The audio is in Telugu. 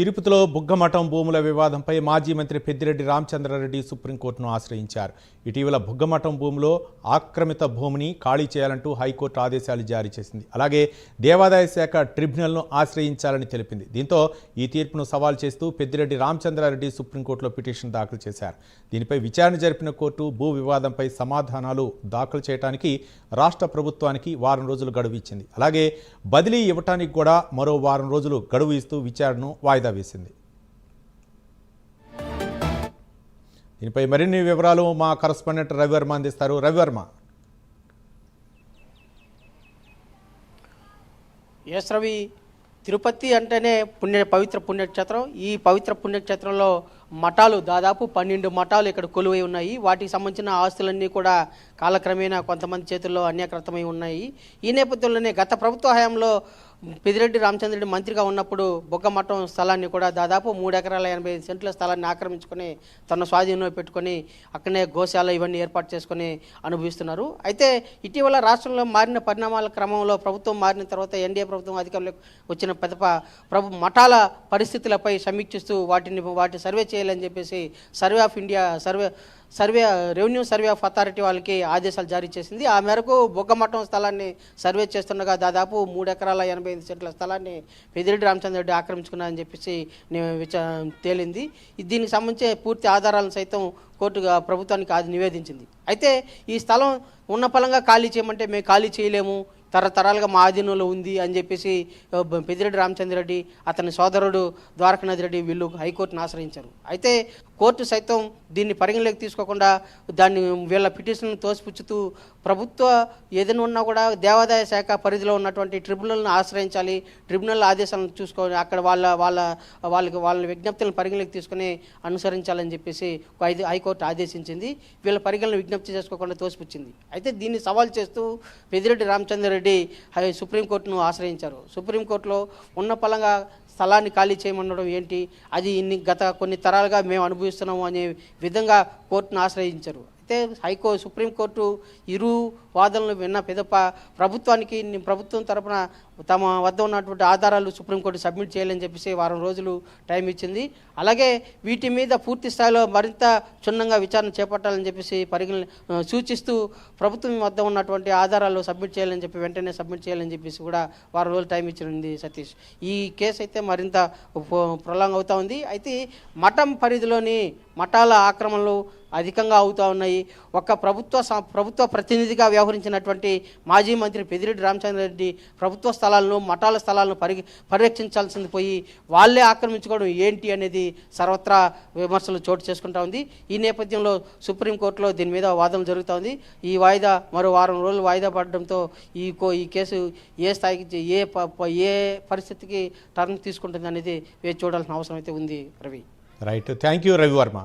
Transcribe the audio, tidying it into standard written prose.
తిరుపతిలో బుగ్గమఠం భూముల వివాదంపై మాజీ మంత్రి పెద్దిరెడ్డి రామచంద్రారెడ్డి సుప్రీంకోర్టును ఆశ్రయించారు. ఇటీవల బుగ్గమఠం భూమిలో ఆక్రమిత భూమిని ఖాళీ చేయాలంటూ హైకోర్టు ఆదేశాలు జారీ చేసింది. అలాగే దేవాదాయ శాఖ ట్రిబ్యునల్ను ఆశ్రయించాలని తెలిపింది. దీంతో ఈ తీర్పును సవాల్ చేస్తూ పెద్దిరెడ్డి రామచంద్రారెడ్డి సుప్రీంకోర్టులో పిటిషన్ దాఖలు చేశారు. దీనిపై విచారణ జరిపిన కోర్టు భూ వివాదంపై సమాధానాలు దాఖలు చేయడానికి రాష్ట్ర ప్రభుత్వానికి వారం రోజులు గడువు ఇచ్చింది. అలాగే బదిలీ ఇవ్వటానికి కూడా మరో వారం రోజులు గడువు ఇస్తూ విచారణను వాయిదా వేసింది. దీనిపై మరిన్ని వివరాలు మా కరెస్పాండెంట్ రవివర్మ అందిస్తారు. రవివర్మ. ఎస్ రవి, తిరుపతి అంటేనే పవిత్ర పుణ్యక్షేత్రం. ఈ పవిత్ర పుణ్యక్షేత్రంలో మఠాలు దాదాపు 12 మఠాలు ఇక్కడ కొలువై ఉన్నాయి. వాటికి సంబంధించిన ఆస్తులన్నీ కూడా కాలక్రమేణా కొంతమంది చేతుల్లో అన్యాకృతమై ఉన్నాయి. ఈ నేపథ్యంలోనే గత ప్రభుత్వ హయాంలో పెద్దిరెడ్డి రామచంద్రరెడ్డి మంత్రిగా ఉన్నప్పుడు బుగ్గమఠం స్థలాన్ని కూడా దాదాపు 3 ఎకరాల 85 సెంట్ల స్థలాన్ని ఆక్రమించుకొని తన స్వాధీనంలో పెట్టుకొని అక్కడనే గోశాల ఇవన్నీ ఏర్పాటు చేసుకొని అనుభవిస్తున్నారు. అయితే ఇటీవల రాష్ట్రంలో మారిన పరిణామాల క్రమంలో ప్రభుత్వం మారిన తర్వాత ఎన్డీఏ ప్రభుత్వం అధికారంలోకి వచ్చిన మఠాల పరిస్థితులపై సమీక్షిస్తూ వాటి సర్వే చేయాలని చెప్పేసి survey of India revenue survey of authority వాళ్ళకి ఆదేశాలు జారీ చేసింది. ఆ మేరకు బుగ్గమఠం స్థలాన్ని సర్వే చేస్తుండగా దాదాపు 3 ఎకరాల 85 సెంట్ల స్థలాన్ని పెద్దిరెడ్డి రామచంద్రరెడ్డి ఆక్రమించుకున్నారని చెప్పేసి తేలింది. దీనికి సంబంధించి పూర్తి ఆధారాలను సైతం కోర్టుగా ప్రభుత్వానికి నివేదించింది. అయితే ఈ స్థలం ఉన్న పలంగా ఖాళీ చేయమంటే మేము ఖాళీ చేయలేము, తరతరాలుగా మా ఆధీనంలో ఉంది అని చెప్పేసి పెద్దిరెడ్డి రామచంద్రరెడ్డి, అతని సోదరుడు ద్వారకానాథ్ రెడ్డి వీళ్ళు హైకోర్టును ఆశ్రయించారు. అయితే కోర్టు సైతం దీన్ని పరిగణలోకి తీసుకోకుండా వీళ్ళ పిటిషన్ను తోసిపుచ్చుతూ ప్రభుత్వ ఏదైనా ఉన్నా కూడా దేవాదాయ శాఖ పరిధిలో ఉన్నటువంటి ట్రిబ్యునల్ను ఆశ్రయించాలి, ట్రిబ్యునల్ ఆదేశాలను చూసుకొని అక్కడ వాళ్ళ విజ్ఞప్తులను పరిగణలోకి తీసుకొని అనుసరించాలని చెప్పేసి హైకోర్టు ఆదేశించింది. వీళ్ళ పరిగణన విజ్ఞప్తి చేసుకోకుండా తోసిపుచ్చింది. అయితే దీన్ని సవాల్ చేస్తూ పెద్దిరెడ్డి రామచంద్రరెడ్డి సుప్రీంకోర్టును ఆశ్రయించారు. సుప్రీంకోర్టులో ఉన్న పలంగా స్థలాన్ని ఖాళీ చేయమనడం ఏంటి, అది గత కొన్ని తరాలుగా మేము అనుభవిస్తున్నాము అనే విధంగా కోర్టును ఆశ్రయించారు. అయితే సుప్రీంకోర్టు ఇరు వాదనలు విన్న పిదప ప్రభుత్వం తరపున తమ వద్ద ఉన్నటువంటి ఆధారాలు సుప్రీంకోర్టు సబ్మిట్ చేయాలని చెప్పేసి వారం రోజులు టైం ఇచ్చింది. అలాగే వీటి మీద పూర్తి స్థాయిలో మరింత క్షుణ్ణంగా విచారణ చేపట్టాలని చెప్పేసి సూచిస్తూ ప్రభుత్వం వద్ద ఉన్నటువంటి ఆధారాలు సబ్మిట్ చేయాలని చెప్పి వెంటనే సబ్మిట్ చేయాలని చెప్పేసి కూడా వారం రోజులు టైం ఇచ్చింది సతీష్. ఈ కేసు అయితే మరింత ప్రొలాంగ్ అవుతూ ఉంది. అయితే మఠం పరిధిలోని మఠాల ఆక్రమణలు అధికంగా అవుతూ ఉన్నాయి. ఒక ప్రభుత్వ ప్రతినిధిగా వ్యవహరించినటువంటి మాజీ మంత్రి పెద్దిరెడ్డి రామచంద్రరెడ్డి ప్రభుత్వ స్థలాలను మఠాల స్థలాలను పరిరక్షించాల్సింది పోయి వాళ్ళే ఆక్రమించుకోవడం ఏంటి అనేది సర్వత్రా విమర్శలు చోటు చేసుకుంటా ఉంది. ఈ నేపథ్యంలో సుప్రీంకోర్టులో దీని మీద వాదన జరుగుతూ ఉంది. ఈ వాయిదా మరో వారం రోజులు వాయిదా పడడంతో ఈ కేసు ఏ స్థాయికి ఏ పరిస్థితికి టర్న్ తీసుకుంటుంది అనేది వేచి చూడాల్సిన అవసరం అయితే ఉంది. Ravi. Right, thank you Ravi Varma.